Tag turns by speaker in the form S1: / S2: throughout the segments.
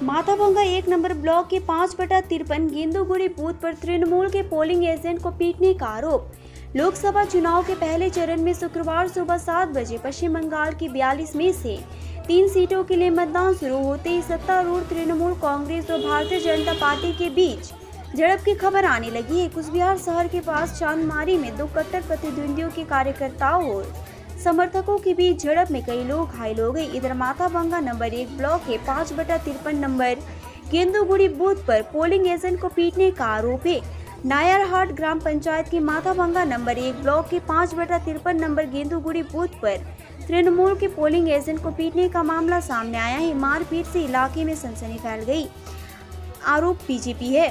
S1: Mathabhanga 1 number block के 5/53 गेंदूगुड़ी booth पर तृणमूल के पोलिंग एजेंट को पीटने का आरोप। लोकसभा चुनाव के पहले चरण में शुक्रवार सुबह 7 बजे पश्चिम बंगाल की 42 में से 3 सीटों के लिए मतदान शुरू होते ही सत्तारूढ़ तृणमूल कांग्रेस और भारतीय जनता पार्टी के बीच झड़प की खबर आने लगी है। कुचबिहार शहर के पास चांदमारी में 2 कट्टर प्रतिद्वंदियों के कार्यकर्ताओं और समर्थकों के बीच झड़प में कई लोग घायल हो गए। इधर माथाभंगा नंबर 1 ब्लॉक के 5/53 नंबर गेंदूगुड़ी बूथ पर पोलिंग एजेंट को पीटने का आरोप है। नायरहाट ग्राम पंचायत के माथाभंगा नंबर 1 ब्लॉक के 5/53 नंबर गेंदूगुड़ी बूथ पर तृणमूल के पोलिंग एजेंट को पीटने का मामला सामने आया है। मारपीट से इलाके में सनसनी फैल गई। आरोप बीजेपी है।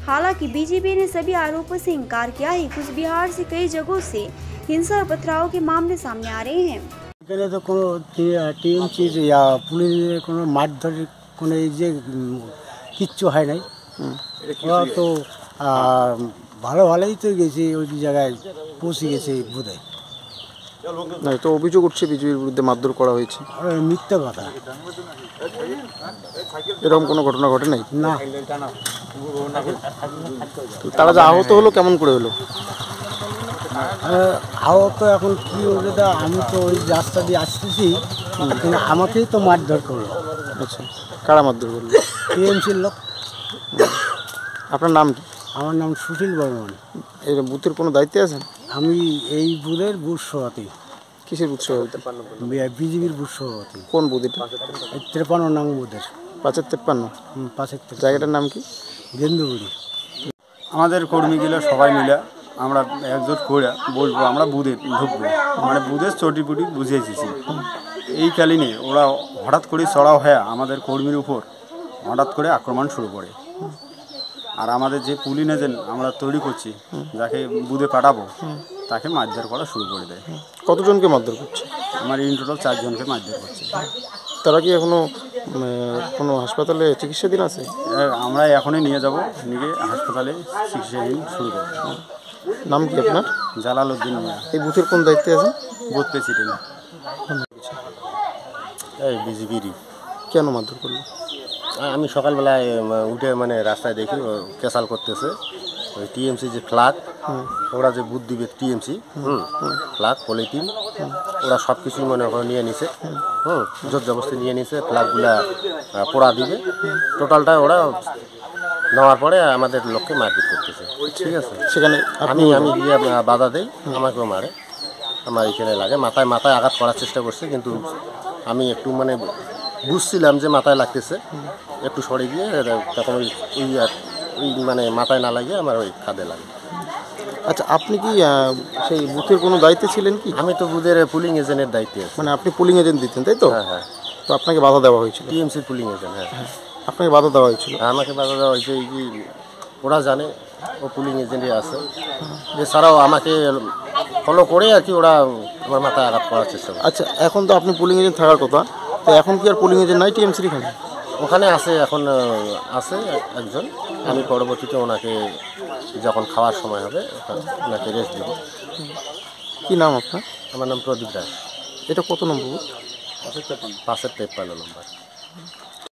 S1: हालांकि बीजेपी ने सभी आरोपों से इनकार किया है। कुचबिहार से कई जगहों से हिंसा और पथराव के मामले सामने आ रहे हैं।
S2: এখানে তো কোনো টিএমসি পুলিশের কোনো মারধর কোনো এই যে কিচ্ছু হয় নাই। ওরা তো ভালোই তো গেছে, ওই জায়গায় পৌঁছে গেছে বোধহয়।
S3: না, তো অভিযোগ উঠছে বিজেপির বিরুদ্ধে মারধর করা হয়েছে।
S2: মিথ্যা কথা,
S3: এরকম কোনো ঘটনা ঘটে নাই।
S2: না।
S3: তারা যে আহত হলো কেমন করে হলো?
S2: আহত এখন কি হলো, আমি তো ওই রাস্তা দিয়ে আসতেছি, আমাকেই তো মারধর করলো।
S3: আচ্ছা, কারা মারধর করলো?
S2: টিএমসির লোক।
S3: আপনার নাম কি?
S2: আমার নাম সুশীল বর্মন।
S3: এই বুথের কোনো দায়িত্বে আছেন?
S2: আমি এই বুথের বুথ সভাপতি।
S3: কিসের বুথ সভাপতি?
S2: বিজেপির বুথ সভাপতি।
S3: কোন বুথ এটা?
S2: 53 নং বুথের।
S3: 553?
S2: 553।
S3: জায়গাটার নাম কি?
S2: গেন্দুগুড়ি।
S4: আমাদের কর্মীগুলো সবাই মিলে আমরা একজোট করে বলবো আমরা বুথে ঢুকবো, মানে বুথের চটিপুটি বুঝিয়েছি। এইকালীনে ওরা হঠাৎ করে চড়াও হয়ে আমাদের কর্মীর উপর হঠাৎ করে আক্রমণ শুরু করে। আর আমাদের যে পুলিং এজেন্ট আমরা তৈরি করছি, যাকে বুথে পাঠাবো, তাকে মারধর করা শুরু করে দেয়।
S3: কতজনকে মারধর করছে?
S4: আমার ইন টোটাল 4 জনকে মারধর করছে।
S3: তারা কি এখনো কোনো হাসপাতালে চিকিৎসাধীন আছে?
S4: আমরা এখনই নিয়ে যাব, নিয়ে হাসপাতালে চিকিৎসাধীন শুরু করব।
S3: নাম কি আপনার?
S4: জালালউদ্দিন মিয়া।
S3: এই বুথের কোন দায়িত্বে আছেন?
S4: Booth president.
S5: এই বিজেপিরই।
S3: কেন মারধর করলো?
S5: আমি সকালবেলায় উঠে মানে রাস্তায় দেখি কেসাল করতেছে। ওই টিএমসি যে ফ্ল্যাগ, ওরা যে বুথ দিবে টিএমসি ফ্ল্যাগ পলিথিন, ওরা সব কিছুই মনে করে নিয়ে নিছে। জোর জবরদস্তি নিয়ে নিছে, ফ্ল্যাগগুলা পোড়া দিবে। টোটালটা ওরা নেওয়ার পরে আমাদের লোককে মারপিট করতেছে। ঠিক আছে,
S3: সেখানে
S5: আমি গিয়ে বাধা দেই, আমাকেও মারে। আমার এখানে লাগে মাথায় আঘাত করার চেষ্টা করছে, কিন্তু আমি একটু মানে বুঝছিলাম যে মাথায় লাগতেছে, একটু সরে গিয়ে তখন ওই মানে মাথায় না লাগিয়ে আমার ওই খাদে লাগে।
S3: আচ্ছা, আপনি কি সেই বুথের কোনো দায়িত্বে ছিলেন কি?
S5: আমি তো বুথের পুলিং এজেন্টের দায়িত্বে আছি।
S3: মানে আপনি পুলিং এজেন্ট দিতেন, তাই তো?
S5: হ্যাঁ হ্যাঁ।
S3: তো আপনাকে বাধা দেওয়া হয়েছিল?
S5: টিএমসির পুলিং এজেন্ট। হ্যাঁ,
S3: আপনাকে বাধা দেওয়া হয়েছিল?
S5: আমাকে বাধা দেওয়া হয়েছে। এই যে ওরা জানে ও পুলিং এজেন্টই আছে, এছাড়াও আমাকে ফলো করে আর কি ওরা আমার মাথায় আঘাত করার চেষ্টা করে।
S3: আচ্ছা, এখন তো আপনি পুলিং এজেন্ট থাকার কথা, তো এখন কি আর পুলিং এজেন্ট নাই টিএমসির এখানে?
S5: ওখানে আছে, এখন আছে একজন। আমি পরবর্তীতে ওনাকে যখন খাওয়ার সময় হবে ওনাকে রেস্ট দেব।
S3: কি নাম আপনার?
S5: আমার নাম প্রদীপ দাস।
S3: এটা কত নম্বর বুথ?
S5: 553 নম্বর।